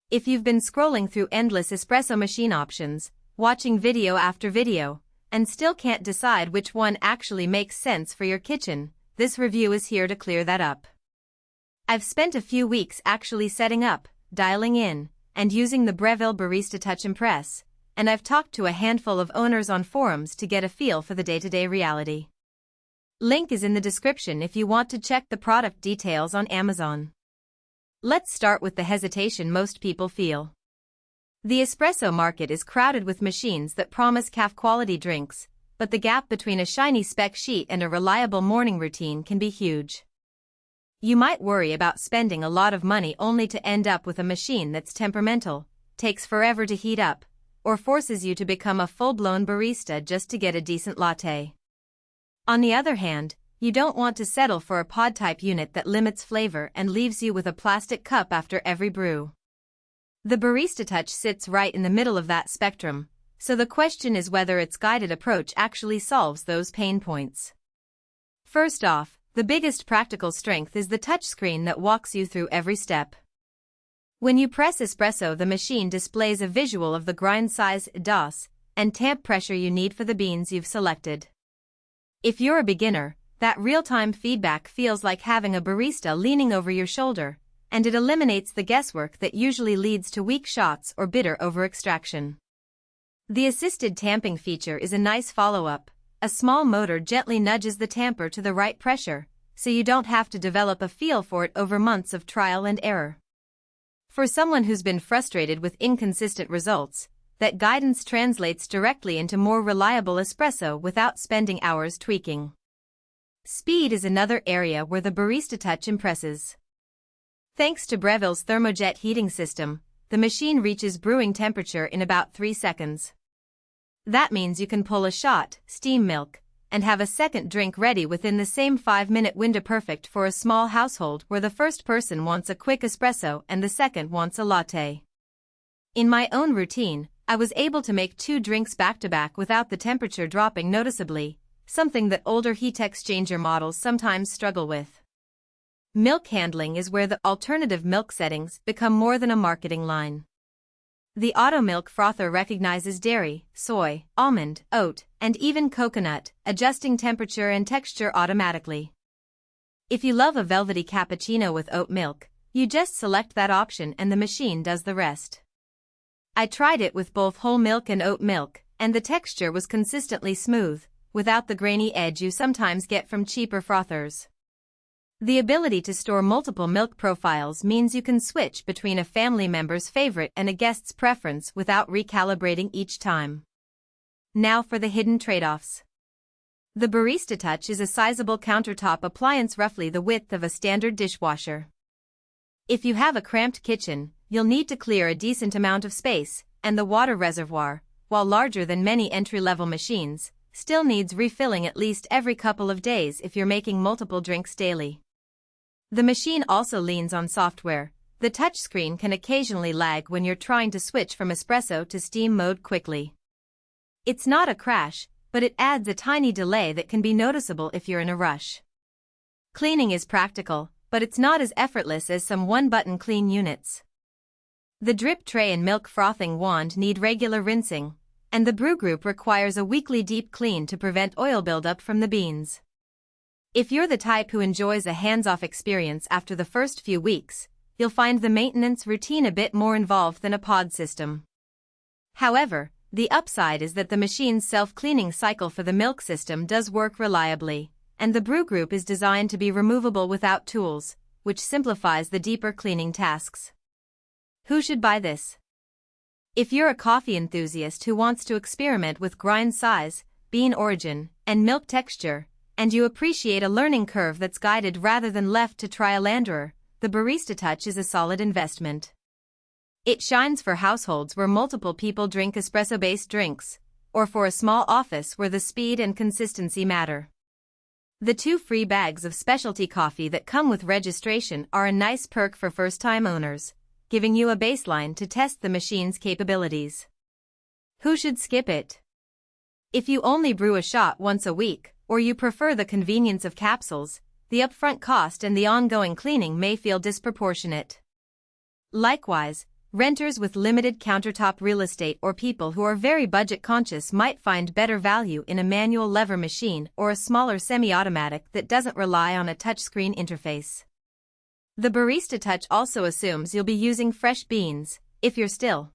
If you've been scrolling through endless espresso machine options, watching video after video, and still can't decide which one actually makes sense for your kitchen, this review is here to clear that up. I've spent a few weeks actually setting up, dialing in, and using the Breville Barista Touch Impress, and I've talked to a handful of owners on forums to get a feel for the day-to-day reality. Link is in the description if you want to check the product details on Amazon. Let's start with the hesitation most people feel. The espresso market is crowded with machines that promise cafe-quality drinks, but the gap between a shiny spec sheet and a reliable morning routine can be huge. You might worry about spending a lot of money only to end up with a machine that's temperamental, takes forever to heat up, or forces you to become a full-blown barista just to get a decent latte. On the other hand, you don't want to settle for a pod-type unit that limits flavor and leaves you with a plastic cup after every brew. The Barista Touch sits right in the middle of that spectrum, so the question is whether its guided approach actually solves those pain points. First off, the biggest practical strength is the touchscreen that walks you through every step. When you press espresso, the machine displays a visual of the grind size, DOS, and temp pressure you need for the beans you've selected. If you're a beginner, that real-time feedback feels like having a barista leaning over your shoulder, and it eliminates the guesswork that usually leads to weak shots or bitter over-extraction. The assisted tamping feature is a nice follow-up. A small motor gently nudges the tamper to the right pressure, so you don't have to develop a feel for it over months of trial and error. For someone who's been frustrated with inconsistent results, that guidance translates directly into more reliable espresso without spending hours tweaking. Speed is another area where the Barista Touch impresses. Thanks to Breville's Thermojet heating system, the machine reaches brewing temperature in about 3 seconds. That means you can pull a shot, steam milk, and have a second drink ready within the same 5-minute window, perfect for a small household where the first person wants a quick espresso and the second wants a latte. In my own routine, I was able to make 2 drinks back-to-back without the temperature dropping noticeably, something that older heat exchanger models sometimes struggle with. Milk handling is where the alternative milk settings become more than a marketing line. The auto milk frother recognizes dairy, soy, almond, oat, and even coconut, adjusting temperature and texture automatically. If you love a velvety cappuccino with oat milk, you just select that option and the machine does the rest. I tried it with both whole milk and oat milk, and the texture was consistently smooth, without the grainy edge you sometimes get from cheaper frothers. The ability to store multiple milk profiles means you can switch between a family member's favorite and a guest's preference without recalibrating each time. Now for the hidden trade-offs. The Barista Touch is a sizable countertop appliance, roughly the width of a standard dishwasher. If you have a cramped kitchen, you'll need to clear a decent amount of space, and the water reservoir, while larger than many entry-level machines, still needs refilling at least every couple of days if you're making multiple drinks daily. The machine also leans on software. The touchscreen can occasionally lag when you're trying to switch from espresso to steam mode quickly. It's not a crash, but it adds a tiny delay that can be noticeable if you're in a rush. Cleaning is practical, but it's not as effortless as some one-button clean units. The drip tray and milk frothing wand need regular rinsing, and the brew group requires a weekly deep clean to prevent oil buildup from the beans. If you're the type who enjoys a hands-off experience after the first few weeks, you'll find the maintenance routine a bit more involved than a pod system. However, the upside is that the machine's self-cleaning cycle for the milk system does work reliably, and the brew group is designed to be removable without tools, which simplifies the deeper cleaning tasks. Who should buy this? If you're a coffee enthusiast who wants to experiment with grind size, bean origin, and milk texture, and you appreciate a learning curve that's guided rather than left to trial and error, the Barista Touch is a solid investment. It shines for households where multiple people drink espresso-based drinks, or for a small office where the speed and consistency matter. The 2 free bags of specialty coffee that come with registration are a nice perk for first-time owners, giving you a baseline to test the machine's capabilities. Who should skip it? If you only brew a shot once a week, or you prefer the convenience of capsules, the upfront cost and the ongoing cleaning may feel disproportionate. Likewise, Renters with limited countertop real estate or people who are very budget conscious might find better value in a manual lever machine or a smaller semi-automatic that doesn't rely on a touchscreen interface. The Barista Touch also assumes you'll be using fresh beans. If you're still